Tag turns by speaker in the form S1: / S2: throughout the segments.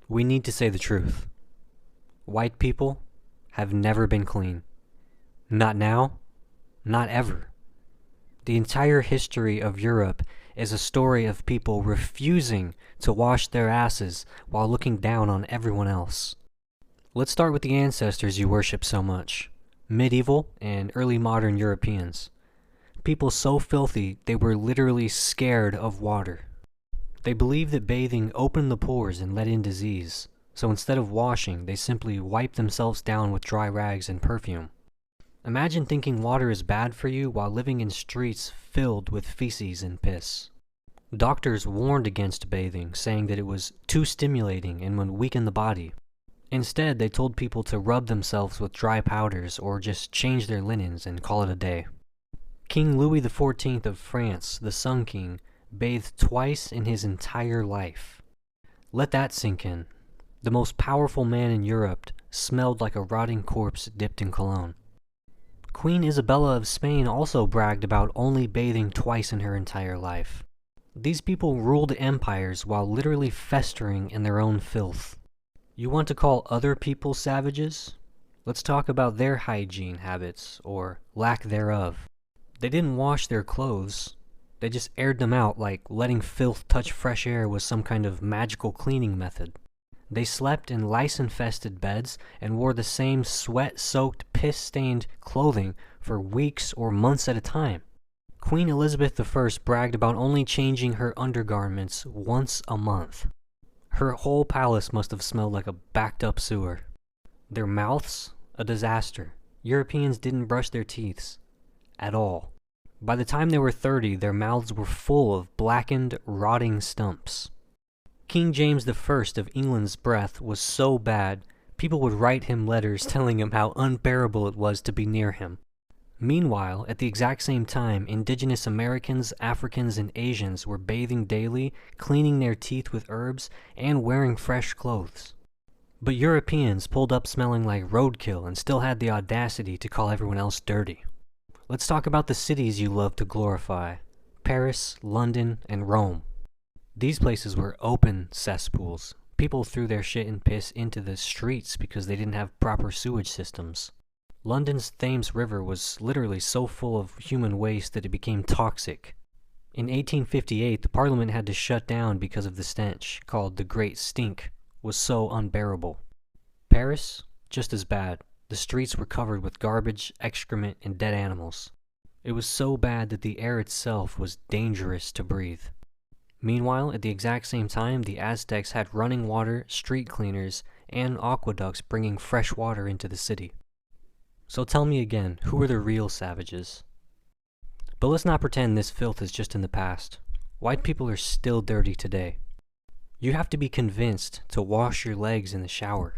S1: We need to say the truth. White people have never been clean. Not now, not ever. The entire history of Europe is a story of people refusing to wash their asses while looking down on everyone else. Let's start with the ancestors you worship so much. Medieval and early modern Europeans. People so filthy they were literally scared of water. They believed that bathing opened the pores and let in disease, so instead of washing, they simply wiped themselves down with dry rags and perfume. Imagine thinking water is bad for you while living in streets filled with feces and piss. Doctors warned against bathing, saying that it was too stimulating and would weaken the body. Instead, they told people to rub themselves with dry powders or just change their linens and call it a day. King Louis XIV of France, the Sun King, bathed twice in his entire life. Let that sink in. The most powerful man in Europe smelled like a rotting corpse dipped in cologne. Queen Isabella of Spain also bragged about only bathing twice in her entire life. These people ruled empires while literally festering in their own filth. You want to call other people savages? Let's talk about their hygiene habits, or lack thereof. They didn't wash their clothes. They just aired them out like letting filth touch fresh air was some kind of magical cleaning method. They slept in lice-infested beds and wore the same sweat-soaked, piss-stained clothing for weeks or months at a time. Queen Elizabeth I bragged about only changing her undergarments once a month. Her whole palace must have smelled like a backed-up sewer. Their mouths? A disaster. Europeans didn't brush their teeth. At all. By the time they were 30, their mouths were full of blackened, rotting stumps. King James I of England's breath was so bad, people would write him letters telling him how unbearable it was to be near him. Meanwhile, at the exact same time, indigenous Americans, Africans, and Asians were bathing daily, cleaning their teeth with herbs, and wearing fresh clothes. But Europeans pulled up smelling like roadkill and still had the audacity to call everyone else dirty. Let's talk about the cities you love to glorify. Paris, London, and Rome. These places were open cesspools. People threw their shit and piss into the streets because they didn't have proper sewage systems. London's Thames River was literally so full of human waste that it became toxic. In 1858, the Parliament had to shut down because of the stench, called the Great Stink, was so unbearable. Paris? Just as bad. The streets were covered with garbage, excrement, and dead animals. It was so bad that the air itself was dangerous to breathe. Meanwhile, at the exact same time, the Aztecs had running water, street cleaners, and aqueducts bringing fresh water into the city. So tell me again, who are the real savages? But let's not pretend this filth is just in the past. White people are still dirty today. You have to be convinced to wash your legs in the shower.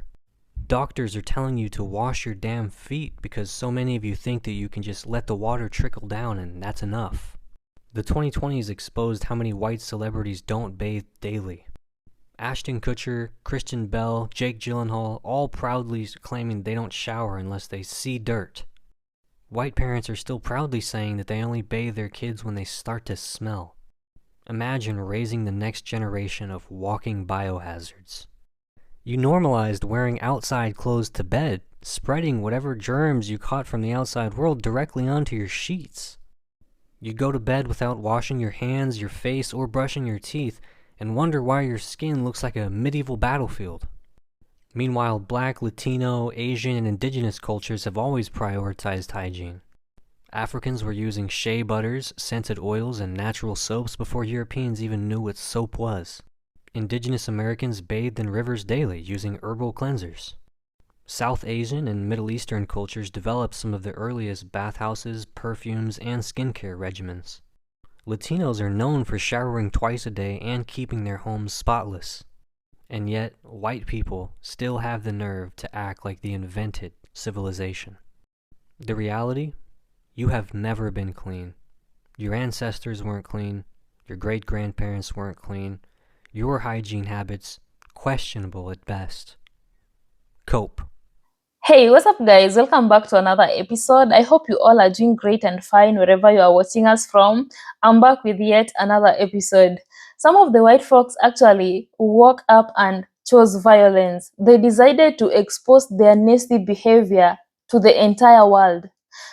S1: Doctors are telling you to wash your damn feet because so many of you think that you can just let the water trickle down and that's enough. The 2020s exposed how many white celebrities don't bathe daily. Ashton Kutcher, Christian Bell, Jake Gyllenhaal, all proudly claiming they don't shower unless they see dirt. White parents are still proudly saying that they only bathe their kids when they start to smell. Imagine raising the next generation of walking biohazards. You normalized wearing outside clothes to bed, spreading whatever germs you caught from the outside world directly onto your sheets. You'd go to bed without washing your hands, your face, or brushing your teeth, and wonder why your skin looks like a medieval battlefield. Meanwhile, Black, Latino, Asian, and indigenous cultures have always prioritized hygiene. Africans were using shea butters, scented oils, and natural soaps before Europeans even knew what soap was. Indigenous Americans bathed in rivers daily using herbal cleansers. South Asian and Middle Eastern cultures developed some of the earliest bathhouses, perfumes, and skincare regimens. Latinos are known for showering twice a day and keeping their homes spotless. And yet, white people still have the nerve to act like they invented civilization. The reality? You have never been clean. Your ancestors weren't clean. Your great-grandparents weren't clean. Your hygiene habits, questionable at best. Cope.
S2: Hey, what's up, guys? Welcome back to another episode. I hope you all are doing great and fine wherever you are watching us from. I'm back with yet another episode. Some of the white folks actually woke up and chose violence. They decided to expose their nasty behavior to the entire world.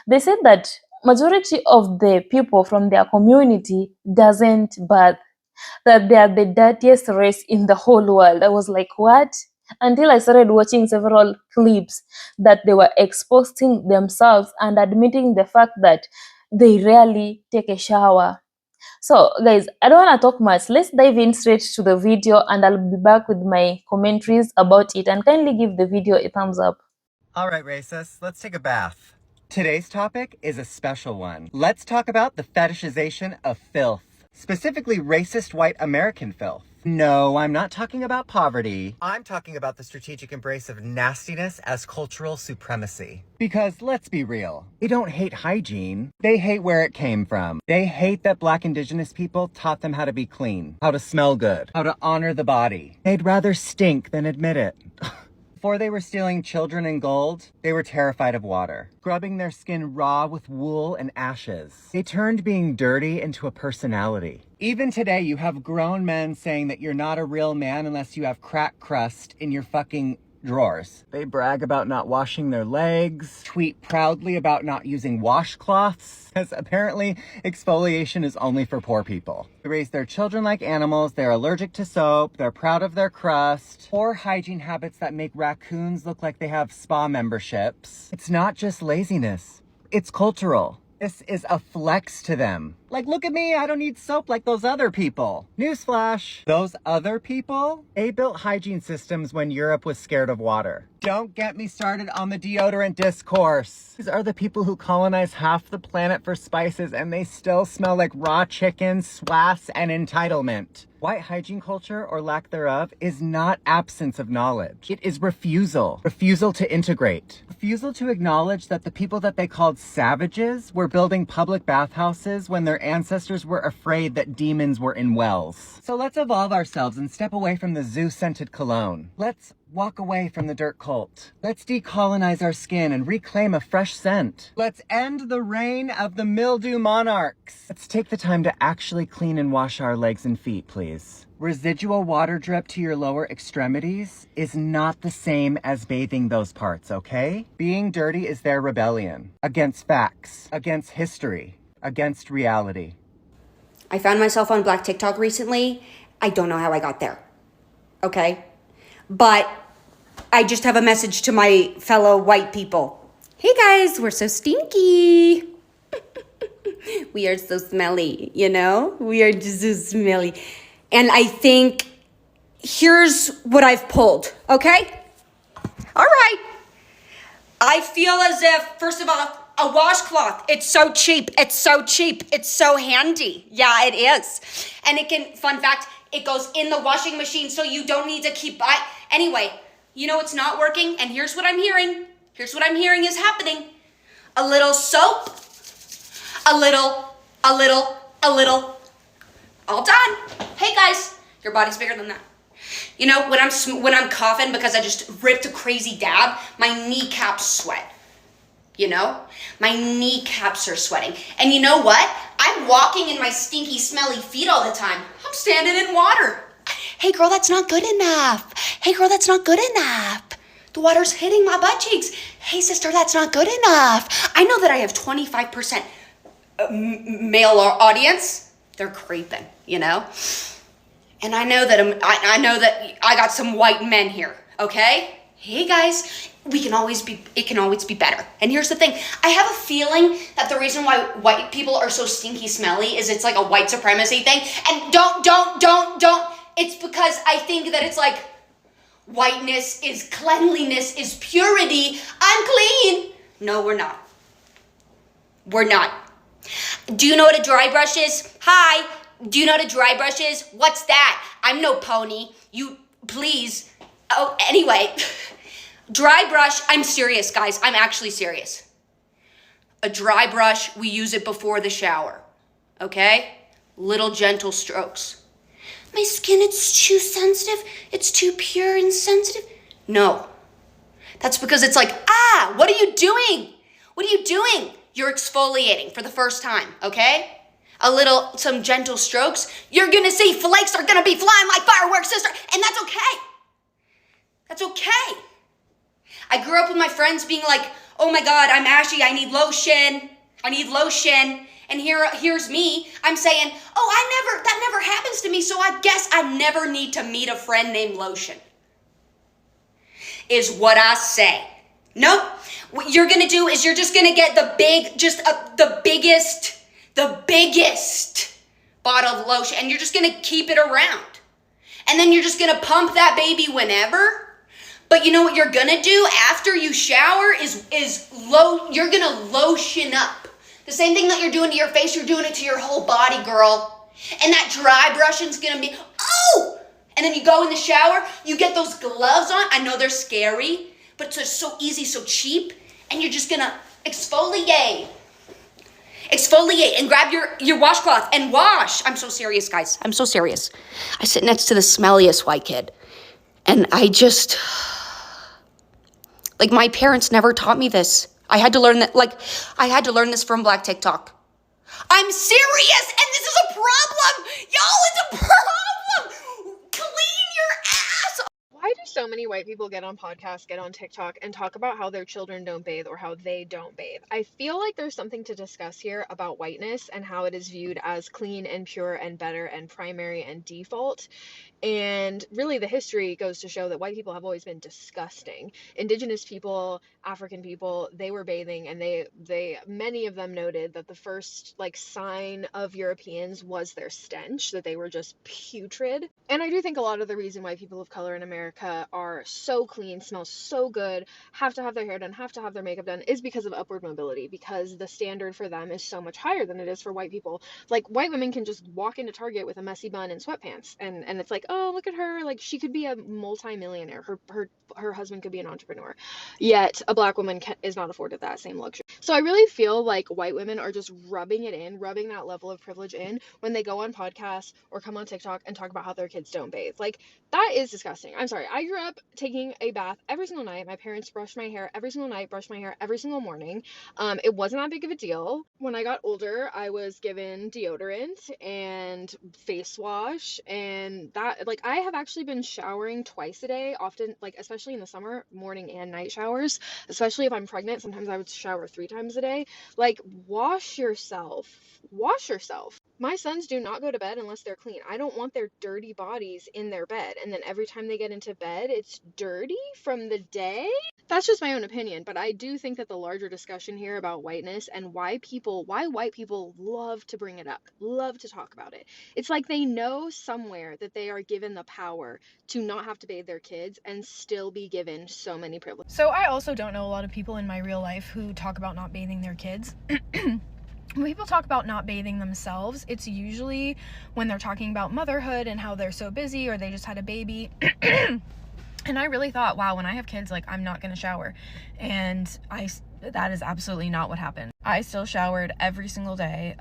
S2: They said that majority of the people from their community doesn't bath, that they are the dirtiest race in the whole world. I was like, what? Until I started watching several clips that they were exposing themselves and admitting the fact that they rarely take a shower. So, guys, I don't want to talk much. Let's dive in straight to the video, and I'll be back with my commentaries about it. And kindly give the video a thumbs up.
S3: All right, racists, let's take a bath. Today's topic is a special one. Let's talk about the fetishization of filth, specifically racist white American filth. No, I'm not talking about poverty. I'm talking about the strategic embrace of nastiness as cultural supremacy. Because let's be real, they don't hate hygiene. They hate where it came from. They hate that Black Indigenous people taught them how to be clean, how to smell good, how to honor the body. They'd rather stink than admit it. Before they were stealing children and gold, they were terrified of water, scrubbing their skin raw with wool and ashes. They turned being dirty into a personality. Even today, you have grown men saying that you're not a real man unless you have crack crust in your fucking drawers. They brag about not washing their legs, tweet proudly about not using washcloths, because apparently exfoliation is only for poor people. They raise their children like animals, they're allergic to soap, they're proud of their crust, poor hygiene habits that make raccoons look like they have spa memberships. It's not just laziness, it's cultural. This is a flex to them. Like, look at me, I don't need soap like those other people. Newsflash, those other people, they built hygiene systems when Europe was scared of water. Don't get me started on the deodorant discourse. These are the people who colonize half the planet for spices and they still smell like raw chicken, swass, and entitlement. White hygiene culture, or lack thereof, is not absence of knowledge. It is refusal. Refusal to integrate. Refusal to acknowledge that the people that they called savages were building public bathhouses when their ancestors were afraid that demons were in wells. So let's evolve ourselves and step away from the zoo-scented cologne. Let's walk away from the dirt cult. Let's decolonize our skin and reclaim a fresh scent. Let's end the reign of the mildew monarchs. Let's take the time to actually clean and wash our legs and feet, please. Residual water drip to your lower extremities is not the same as bathing those parts, okay? Being dirty is their rebellion against facts, against history, against reality.
S4: I found myself on Black TikTok recently. I don't know how I got there, okay? But I just have a message to my fellow white people. Hey guys, we're so stinky. We are so smelly, you know? We are just so smelly. And I think here's what I've pulled, okay? All right. I feel as if, first of all, a washcloth, it's so cheap. It's so cheap. It's so handy. Yeah, it is. And it can, fun fact, it goes in the washing machine so you don't need to keep buying. Anyway, you know it's not working, and here's what I'm hearing. Here's what I'm hearing is happening. A little soap, a little, all done. Hey guys, your body's bigger than that. You know, when I'm coughing because I just ripped a crazy dab, my kneecaps sweat. You know, my kneecaps are sweating. And you know what? I'm walking in my stinky, smelly feet all the time. I'm standing in water. Hey girl, that's not good enough. Hey girl, that's not good enough. The water's hitting my butt cheeks. Hey sister, that's not good enough. I know that I have 25% male audience. They're creeping, you know? And I know that I got some white men here, okay? Hey guys, it can always be better. And here's the thing, I have a feeling that the reason why white people are so stinky smelly is it's like a white supremacy thing. And don't, it's because I think that it's like, whiteness is cleanliness, is purity. I'm clean. No, we're not. We're not. Do you know what a dry brush is? Hi. Do you know what a dry brush is? What's that? I'm no pony. You, please. Oh, anyway. Dry brush, I'm serious, guys. I'm actually serious. A dry brush, we use it before the shower. Okay? Little gentle strokes. My skin, it's too sensitive. It's too pure and sensitive. No. That's because it's like, what are you doing? What are you doing? You're exfoliating for the first time, okay? Some gentle strokes. You're gonna see flakes are gonna be flying like fireworks, sister, and that's okay. That's okay. I grew up with my friends being like, oh my God, I'm ashy, I need lotion. And here's me, I'm saying, oh, that never happens to me, so I guess I never need to meet a friend named Lotion. Is what I say. Nope. What you're gonna do is you're just gonna get the biggest bottle of lotion, and you're just gonna keep it around. And then you're just gonna pump that baby whenever. But you know what you're gonna do after you shower you're gonna lotion up. The same thing that you're doing to your face, you're doing it to your whole body, girl. And that dry brushing's gonna be, oh! And then you go in the shower, you get those gloves on. I know they're scary, but it's just so easy, so cheap. And you're just gonna exfoliate and grab your washcloth and wash. I'm so serious, guys. I'm so serious. I sit next to the smelliest white kid. And I just, like, my parents never taught me this. I had to learn this from Black TikTok. I'm serious, and this is a problem. Y'all, it's a problem. Clean your ass.
S5: Why do so many white people get on podcasts, get on TikTok, and talk about how their children don't bathe or how they don't bathe? I feel like there's something to discuss here about whiteness and how it is viewed as clean and pure and better and primary and default. And really, the history goes to show that white people have always been disgusting. Indigenous people, African people, they were bathing, and many of them noted that the first sign of Europeans was their stench, that they were just putrid. And I do think a lot of the reason why people of color in America are so clean, smell so good, have to have their hair done, have to have their makeup done, is because of upward mobility, because the standard for them is so much higher than it is for white people. Like, white women can just walk into Target with a messy bun and sweatpants, and it's like, oh, look at her, like, she could be a multi-millionaire, her husband could be an entrepreneur, yet a black woman is not afforded that same luxury. So I really feel like white women are just rubbing that level of privilege in when they go on podcasts or come on TikTok and talk about how their kids don't bathe. Like, that is disgusting. I'm sorry. I grew up taking a bath every single night. My parents brushed my hair every single night, brushed my hair every single morning. It wasn't that big of a deal. When I got older, I was given deodorant and face wash, and that, like, I have actually been showering twice a day, often, like, especially in the summer, morning and night showers, especially if I'm pregnant. Sometimes I would shower 3 times a day. Like, wash yourself. My sons do not go to bed unless they're clean. I don't want their dirty bodies in their bed, and then every time they get into bed, it's dirty from the day. That's just my own opinion, but I do think that the larger discussion here about whiteness and why white people love to bring it up, love to talk about it. It's like they know somewhere that they are given the power to not have to bathe their kids and still be given so many privileges.
S6: So I also don't know a lot of people in my real life who talk about not bathing their kids. When people talk about not bathing themselves, it's usually when they're talking about motherhood and how they're so busy or they just had a baby. And I really thought, wow, when I have kids, like, I'm not going to shower. And that is absolutely not what happened. I still showered every single day,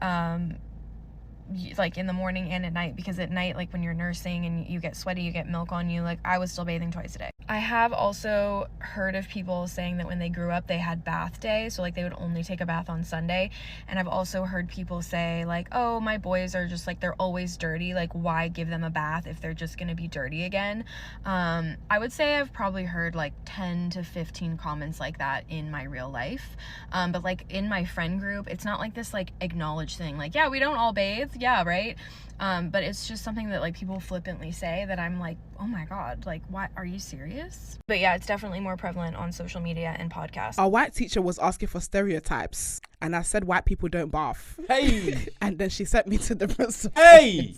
S6: like in the morning and at night, because at night, like when you're nursing and you get sweaty, you get milk on you, like I was still bathing twice a day. I have also heard of people saying that when they grew up, they had bath day. So like they would only take a bath on Sunday. And I've also heard people say like, oh, my boys are just like, they're always dirty. Like, why give them a bath if they're just going to be dirty again? I would say I've probably heard like 10 to 15 comments like that in my real life. But like in my friend group, it's not like this like acknowledged thing. Like, yeah, we don't all bathe. Yeah, right. But it's just something that like people flippantly say that I'm like, oh my God, like, what, are you serious? But yeah, it's definitely more prevalent on social media and podcasts.
S7: Our white teacher was asking for stereotypes, and I said white people don't bath.
S8: Hey!
S7: And then she sent me to the principal.
S8: Hey!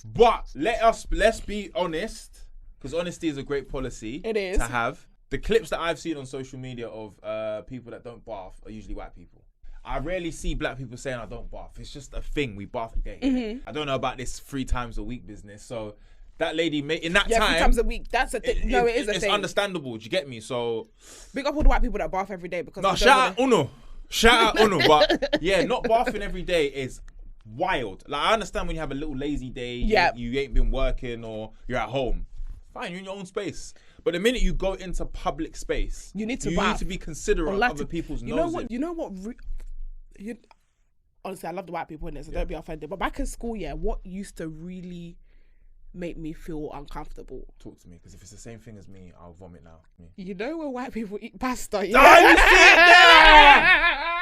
S8: But let's be honest, because honesty is a great policy.
S7: It is.
S8: To have. The clips that I've seen on social media of people that don't bath are usually white people. I rarely see black people saying I don't bath. It's just a thing. We bath a day.
S7: Mm-hmm.
S8: I don't know about this 3 times a week business. So that lady in that
S7: yeah,
S8: time,
S7: 3 times a week. That's a thing. No, it is a thing.
S8: It's understandable. Do you get me? So
S7: big up all the white people that bath every day, because
S8: no, shout out Uno. But yeah, not bathing every day is wild. Like, I understand when you have a little lazy day, you ain't been working or you're at home. Fine, you're in your own space. But the minute you go into public space, you need to be considerate of other people's noses.
S7: You know what? Honestly, I love the white people in this, so don't be offended. But back in school, what used to really make me feel uncomfortable.
S8: Talk to me, because if it's the same thing as me, I'll vomit now. Me.
S7: You know when white people eat pasta?
S8: Oh, you see it there?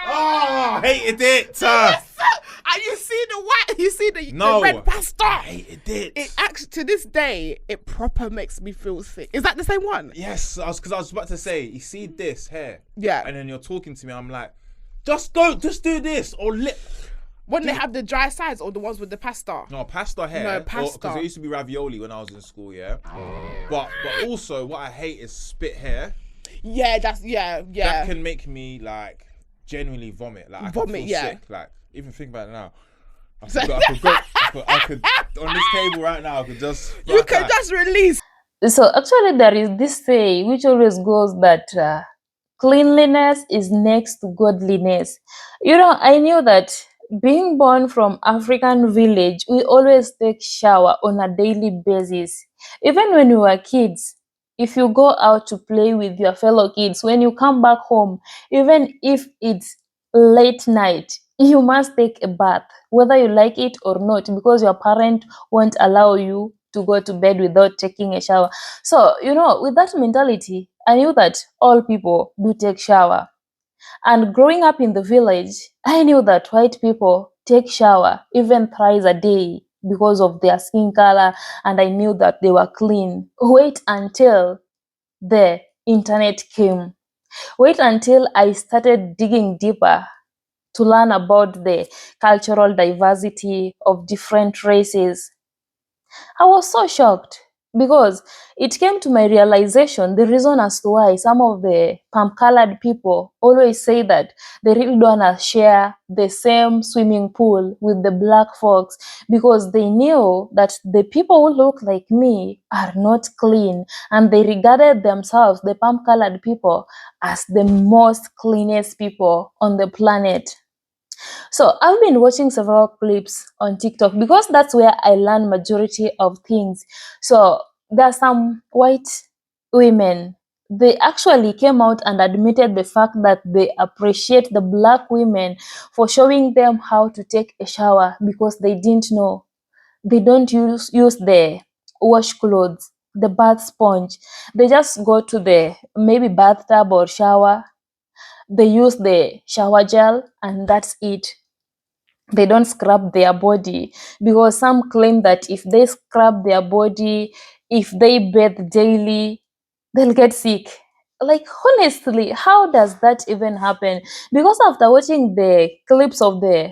S8: Oh, I hated it.
S7: And you see the red pasta.
S8: I hated it.
S7: It actually, to this day, it proper makes me feel sick. Is that the same one?
S8: Yes, because I was about to say, you see this here?
S7: Yeah.
S8: And then you're talking to me, I'm like, just do this, or
S7: When they have the dry sides or the ones with the pasta?
S8: No, pasta here.
S7: No, pasta.
S8: Because it used to be ravioli when I was in school, yeah? But also, what I hate is spit here.
S7: Yeah,
S8: That can make me, like, genuinely vomit. Like, I can feel sick. Like, even think about it now. I could on this table right now, I could just...
S7: You can just release.
S2: So actually there is this saying which always goes that cleanliness is next to godliness. I knew that being born from African village, we always take shower on a daily basis. Even when we were kids, if you go out to play with your fellow kids, when you come back home, even if it's late night, you must take a bath, whether you like it or not, because your parent won't allow you to go to bed without taking a shower. So, with that mentality, I knew that all people do take shower. And growing up in the village, I knew that white people take shower even thrice a day because of their skin color, and I knew that they were clean. Wait until the internet came. Wait until I started digging deeper to learn about the cultural diversity of different races. I was so shocked because it came to my realization the reason as to why some of the palm-colored people always say that they really don't want to share the same swimming pool with the black folks, because they knew that the people who look like me are not clean, and they regarded themselves, the palm-colored people, as the most cleanest people on the planet. So I've been watching several clips on TikTok because that's where I learn majority of things. So there are some white women. They actually came out and admitted the fact that they appreciate the black women for showing them how to take a shower because they didn't know. They don't use the wash clothes, the bath sponge. They just go to the maybe bathtub or shower. They use the shower gel and that's it. They don't scrub their body, because some claim that if they scrub their body, if they bathe daily, they'll get sick. Like, honestly, how does that even happen? Because after watching the clips of the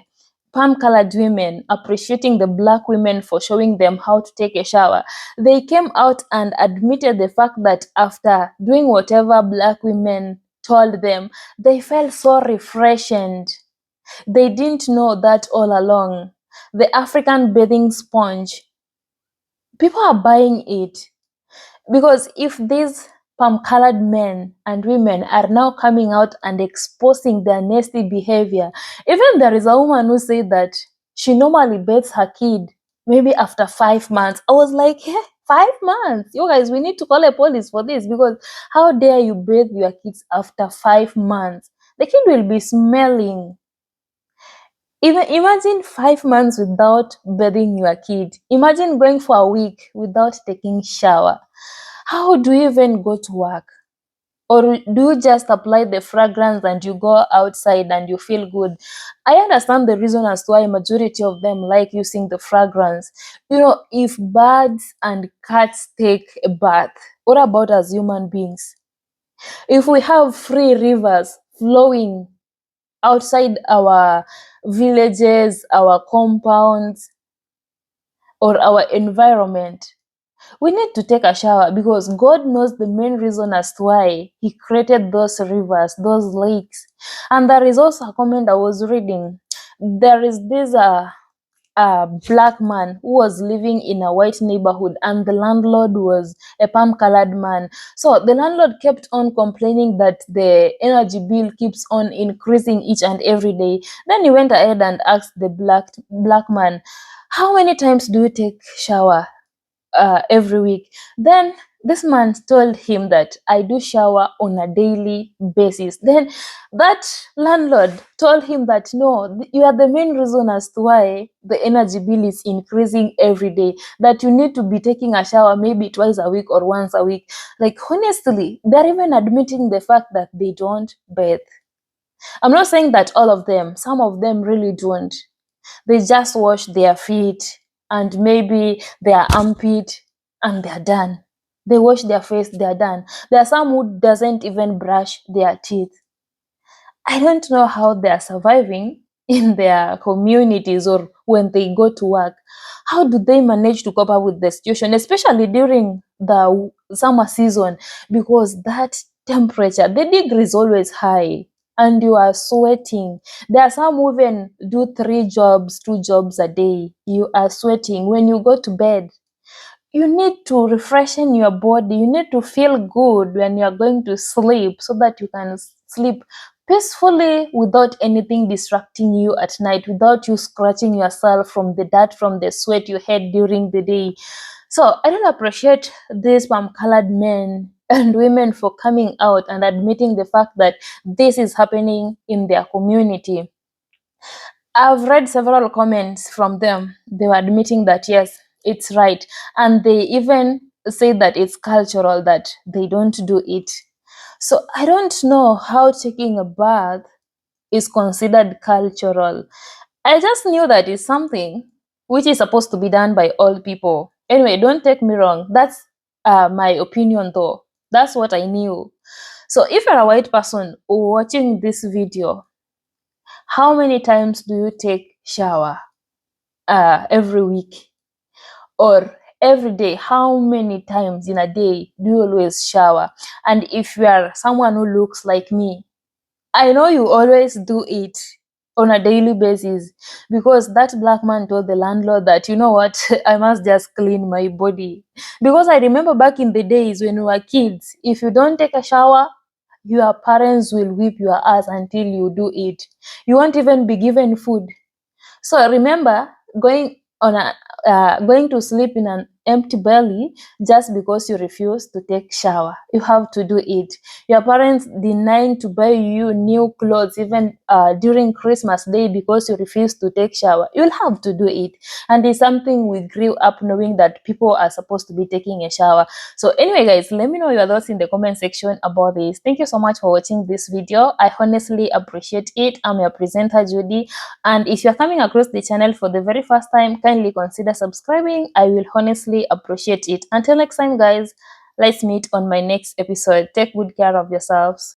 S2: palm-colored women appreciating the black women for showing them how to take a shower, they came out and admitted the fact that after doing whatever black women told them, they felt so refreshed. They didn't know that all along. The African bathing sponge, people are buying it because if these palm-colored men and women are now coming out and exposing their nasty behavior, even there is a woman who said that she normally bathes her kid maybe after 5 months. I was like, yeah, 5 months? You guys, we need to call a police for this, because how dare you bathe your kids after 5 months? The kid will be smelling. Even imagine 5 months without bathing your kid. Imagine going for a week without taking shower. How do you even go to work? Or do you just apply the fragrance and you go outside and you feel good? I understand the reason as to why majority of them like using the fragrance. If birds and cats take a bath, what about us human beings? If we have free rivers flowing outside our villages, our compounds, or our environment, we need to take a shower, because God knows the main reason as to why He created those rivers, those lakes. And there is also a comment I was reading. There is this a black man who was living in a white neighborhood, and the landlord was a palm-colored man. So the landlord kept on complaining that the energy bill keeps on increasing each and every day. Then he went ahead and asked the black man, how many times do you take shower every week? Then This man told him that I do shower on a daily basis. Then that landlord told him that no, you are the main reason as to why the energy bill is increasing every day, that you need to be taking a shower maybe twice a week or once a week. Like, honestly, they're even admitting the fact that they don't bathe. I'm not saying that all of them, some of them really don't. They just wash their feet and maybe their armpit and they're done. They wash their face, they're done. There are some who doesn't even brush their teeth. I don't know how they are surviving in their communities or when they go to work. How do they manage to cope up with the situation, especially during the summer season? Because that temperature, the degree is always high and you are sweating. There are some who even do 3 jobs, 2 jobs a day. You are sweating. When you go to bed, you need to refreshen your body. You need to feel good when you are going to sleep so that you can sleep peacefully without anything distracting you at night, without you scratching yourself from the dirt, from the sweat you had during the day. So I don't appreciate these palm-colored men and women for coming out and admitting the fact that this is happening in their community. I've read several comments from them. They were admitting that yes, it's right. And they even say that it's cultural, that they don't do it. So I don't know how taking a bath is considered cultural. I just knew that it's something which is supposed to be done by all people. Anyway, don't take me wrong. That's my opinion though. That's what I knew. So if you're a white person watching this video, how many times do you take shower every week or every day? How many times in a day do you always shower? And if you are someone who looks like me, I know you always do it on a daily basis, because that black man told the landlord that, you know what, I must just clean my body. Because I remember back in the days when we were kids, if you don't take a shower, your parents will whip your ass until you do it. You won't even be given food. So remember going on a going to sleep in an empty belly just because you refuse to take shower. You have to do it. Your parents denying to buy you new clothes even during Christmas Day because you refuse to take shower. You'll have to do it. And it's something we grew up knowing that people are supposed to be taking a shower. So anyway, guys, let me know your thoughts in the comment section about this. Thank you so much for watching this video. I honestly appreciate it. I'm your presenter, Judy. And if you're coming across the channel for the very first time, kindly consider subscribing. I will honestly appreciate it. Until next time, guys, let's meet on my next episode. Take good care of yourselves.